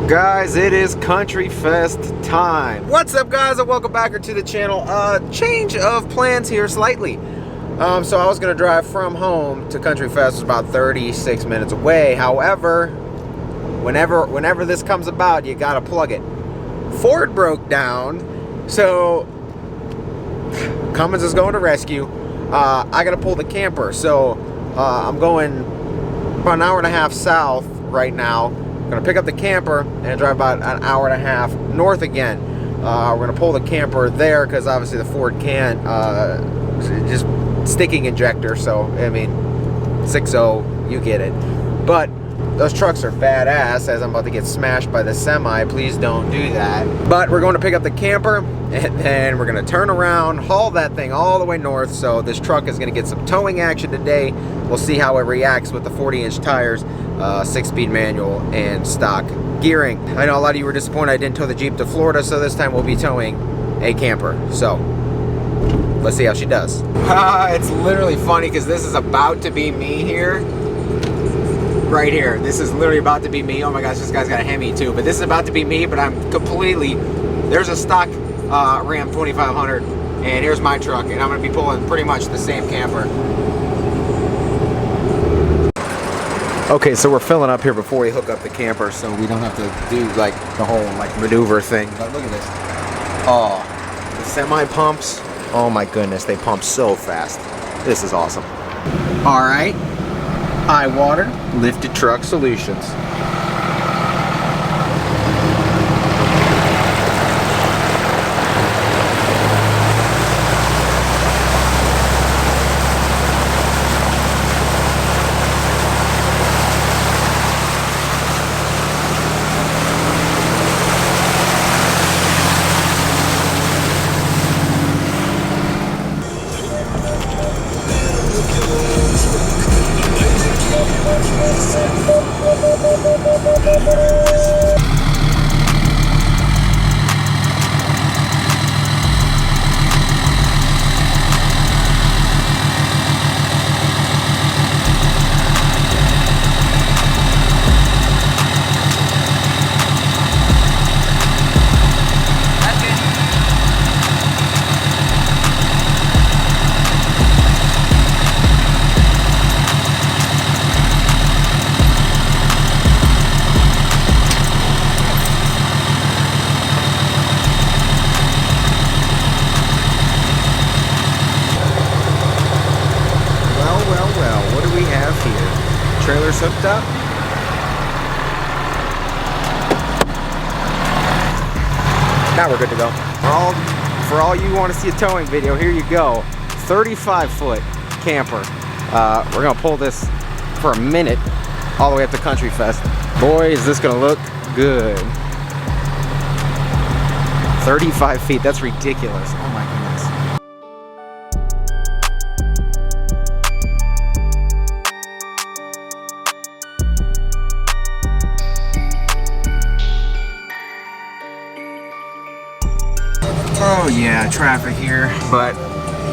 Guys, it is Country Fest time. What's up, guys, and welcome back to the channel. Change of plans here slightly. So I was gonna drive from home to Country Fest, it's about 36 minutes away. However, whenever this comes about, you gotta plug it. Ford broke down, so Cummins is going to rescue. I gotta pull the camper, so I'm going about an hour and a half south right now. I'm gonna pick up the camper and drive about an hour and a half north again. We're gonna pull the camper there because obviously the Ford can't just sticking injector, so I mean 6.0, you get it. But those trucks are badass. As I'm about to get smashed by the semi, please don't do that. But we're going to pick up the camper and then we're gonna turn around, haul that thing all the way north. So this truck is gonna get some towing action today. We'll see how it reacts with the 40-inch tires, 6-speed manual, and stock gearing. I know a lot of you were disappointed I didn't tow the Jeep to Florida, so this time we'll be towing a camper. So let's see how she does. It's literally funny because this is about to be me here. Right here. This is literally about to be me. Oh my gosh, this guy's got a Hemi too. But this is about to be me, but I'm completely... There's a stock Ram 2500, and here's my truck, and I'm going to be pulling pretty much the same camper. Okay, so we're filling up here before we hook up the camper, so we don't have to do like the whole like maneuver thing. But look at this. Oh, the semi pumps. Oh my goodness, they pump so fast. This is awesome. All right, high water, lifted truck solutions. Trailer's hooked up. Now we're good to go. For all you want to see a towing video, here you go. 35-foot camper. We're gonna pull this for a minute all the way up to Country Fest. Boy, is this gonna look good. 35 feet, that's ridiculous. Oh my goodness. Oh yeah, traffic here, but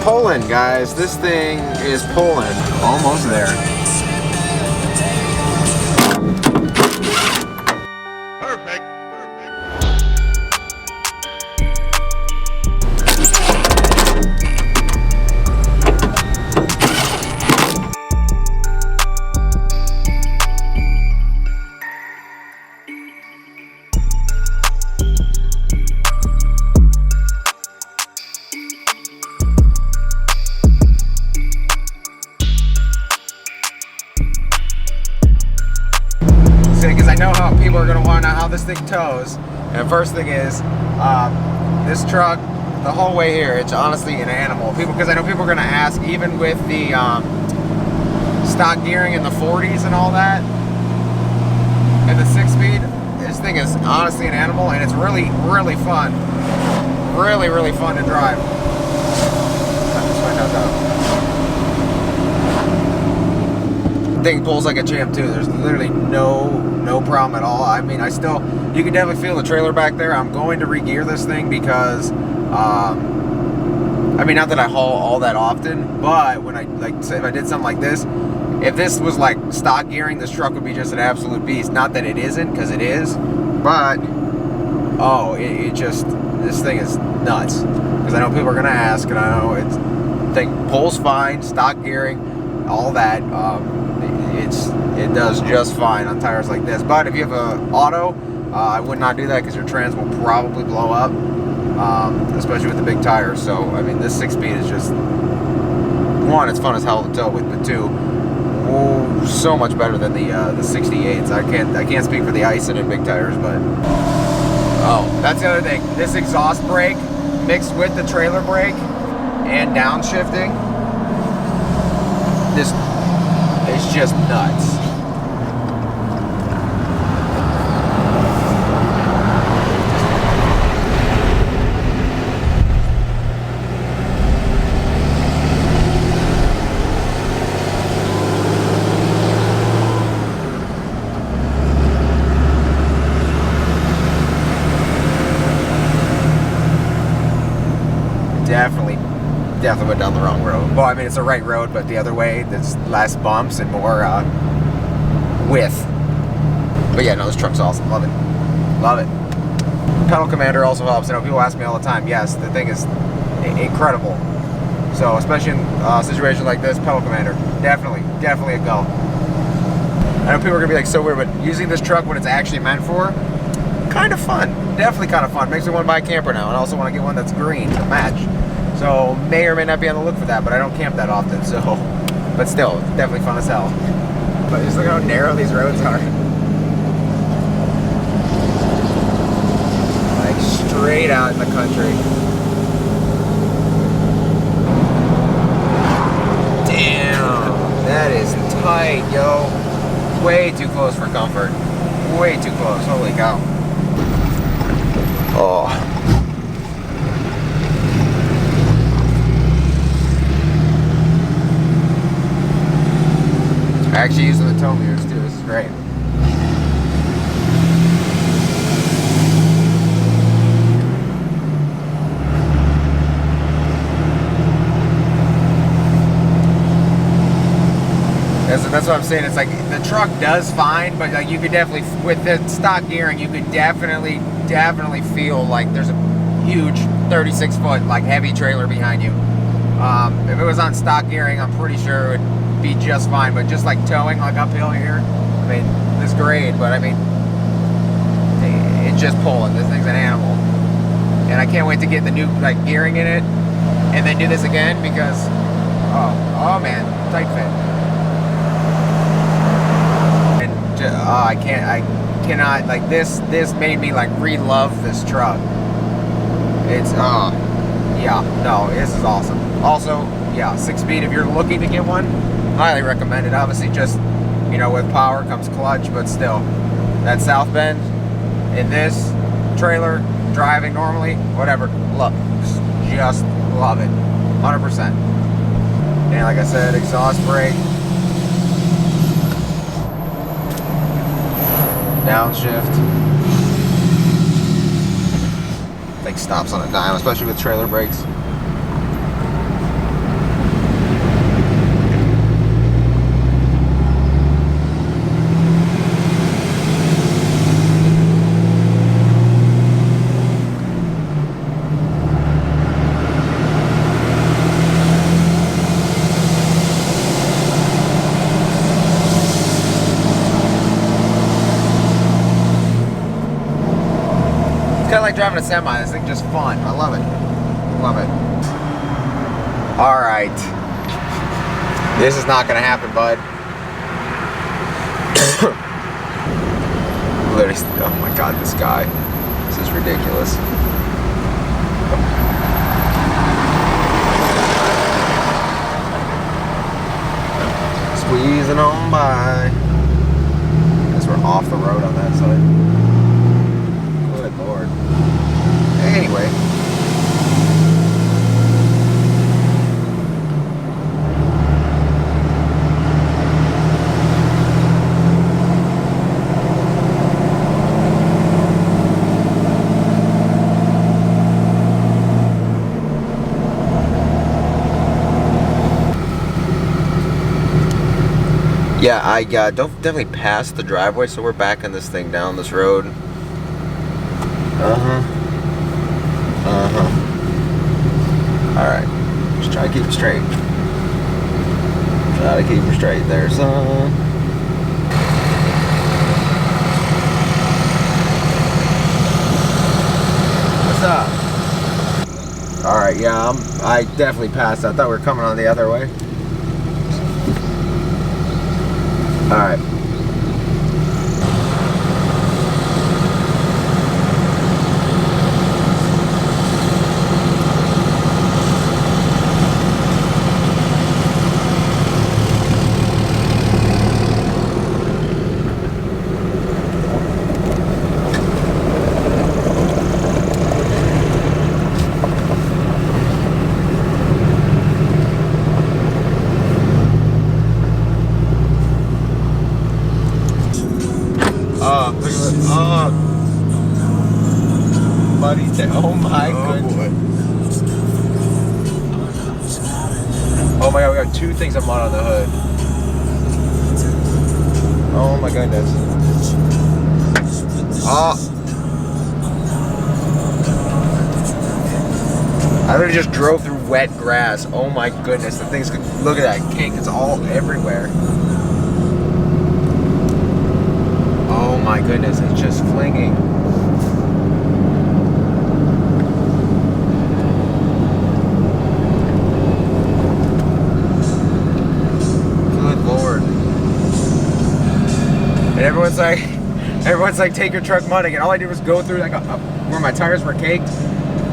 pulling, guys. This thing is pulling. Almost there. Perfect. Because I know how people are going to want to know how this thing tows. And first thing is, this truck, the whole way here, it's honestly an animal. Because I know people are going to ask, even with the stock gearing in the 40's and all that, and the 6-speed, this thing is honestly an animal, and it's really, really fun. Really, really fun to drive. Thing pulls like a champ too. There's literally no problem at all. I mean, you can definitely feel the trailer back there. I'm going to re-gear this thing because I mean, not that I haul all that often, but when I, like, say if I did something like this, if this was like stock gearing, this truck would be just an absolute beast. Not that it isn't, because it is, But, oh, it just, this thing is nuts. Because I know people are going to ask, and I know it's, thing pulls fine, stock gearing, all that. It does just fine on tires like this. But if you have an auto, I would not do that because your trans will probably blow up, especially with the big tires. So, I mean, this 6-speed is just, one, it's fun as hell to tow with, but two, so much better than the 68s. I can't speak for the Ison and big tires, but oh, that's the other thing. This exhaust brake mixed with the trailer brake and downshifting, this is just nuts. Definitely went down the wrong road. Well, I mean, it's the right road, but the other way, there's less bumps and more width. But yeah, no, this truck's awesome. Love it. Love it. Pedal commander also helps. You know, people ask me all the time. Yes, the thing is incredible. So, especially in a situation like this, pedal commander, definitely a go. I know people are going to be like, so weird, but using this truck when it's actually meant for, kind of fun. Definitely kind of fun. Makes me want to buy a camper now, and I also want to get one that's green to match. So may or may not be on the look for that, but I don't camp that often, so, but still, definitely fun as hell. But just look how narrow these roads are. Like straight out in the country. Damn, that is tight, yo. Way too close for comfort. Way too close, holy cow. Oh. Actually using the tow mirrors too, this is great. That's what I'm saying, it's like, the truck does fine, but like you could definitely, with the stock gearing, you could definitely feel like there's a huge 36-foot like heavy trailer behind you. If it was on stock gearing, I'm pretty sure it would be just fine, but just like towing like uphill here, I mean, this grade, but I mean, it's just pulling. This thing's an animal, and I can't wait to get the new like gearing in it, and then do this again because, oh man, tight fit. And I cannot like this made me like re-love this truck. It's yeah, no, this is awesome. Also, yeah, 6-speed, if you're looking to get one, highly recommend it. Obviously, just, you know, with power comes clutch, but still, that South Bend in this trailer, driving normally, whatever, just love it, 100%. And like I said, exhaust brake, downshift, like stops on a dime, especially with trailer brakes. Like driving a semi, this thing just fun. I love it. Love it. Alright. This is not gonna happen, bud. Literally, oh my god, this guy. This is ridiculous. Squeezing on by. Guess we're off the road on that side. Good lord. Anyway. Yeah, I definitely passed the driveway, so we're backing this thing down this road. Alright. Just try to keep it straight. Try to keep it straight there, son. What's up? Alright, yeah, I definitely passed. I thought we were coming on the other way. Alright. Muddy tail. Oh my goodness. Boy. Oh my god, we got two things of mud on the hood. Oh my goodness. I literally just drove through wet grass. Oh my goodness. The thing's, look at that kink. It's all everywhere. Oh my goodness, it's just flinging. Good Lord. And everyone's like, take your truck mudding. And all I did was go through like where my tires were caked.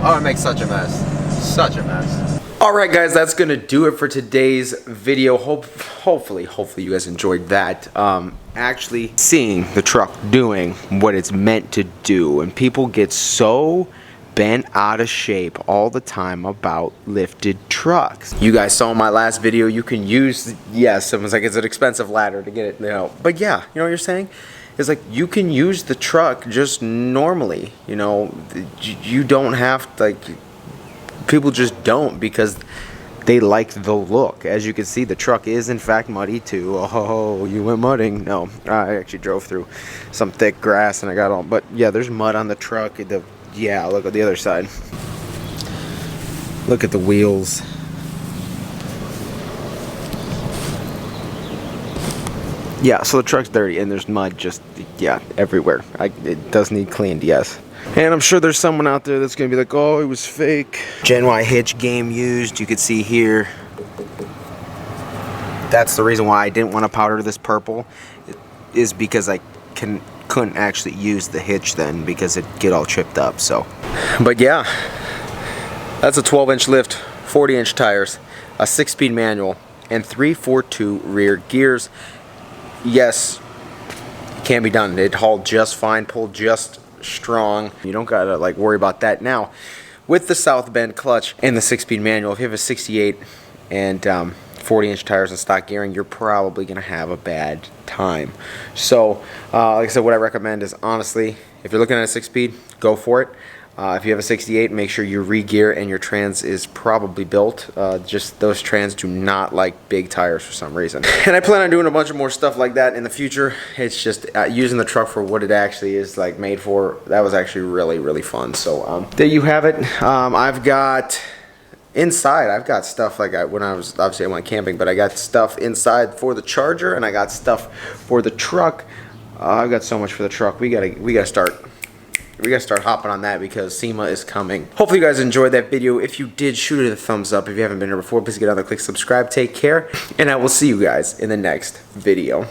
Oh, it makes such a mess. Such a mess. Alright guys, that's gonna do it for today's video. Hopefully you guys enjoyed that. Actually seeing the truck doing what it's meant to do, and people get so bent out of shape all the time about lifted trucks. You guys saw in my last video, you can use, yes, someone's like, it's an expensive ladder to get it, you know, but yeah, you know what you're saying? It's like, you can use the truck just normally, you know, you don't have to, like, people just don't, because they like the look. As you can see, the truck is in fact muddy too. Oh, you went mudding? No, I actually drove through some thick grass and I got all, but yeah, there's mud on the truck. Yeah, look at the other side. Look at the wheels. Yeah, so the truck's dirty and there's mud just, yeah, everywhere. It does need cleaned, yes. And I'm sure there's someone out there that's going to be like, oh, it was fake. Gen Y hitch game used. You could see here. That's the reason why I didn't want to powder this purple. Is because I couldn't actually use the hitch then, because it'd get all chipped up. So, but yeah, that's a 12-inch lift, 40-inch tires, a 6-speed manual, and 3/4/2 rear gears. Yes, it can be done. It hauled just fine, pulled just strong. You don't gotta like worry about that. Now with the South Bend clutch and the 6-speed manual, if you have a 68 and 40-inch tires and stock gearing, you're probably gonna have a bad time. So like I said, what I recommend is, honestly, if you're looking at a 6-speed, go for it. If you have a 68, make sure you re-gear and your trans is probably built. Just those trans do not like big tires for some reason. And I plan on doing a bunch of more stuff like that in the future. It's just using the truck for what it actually is like made for. That was actually really fun. So there you have it. I've got inside, I've got stuff like when I was, obviously I went camping, but I got stuff inside for the Charger and I got stuff for the truck. I've got so much for the truck. We gotta start hopping on that, because SEMA is coming. Hopefully you guys enjoyed that video. If you did, shoot it a thumbs up. If you haven't been here before, please get on there, click subscribe. Take care, and I will see you guys in the next video.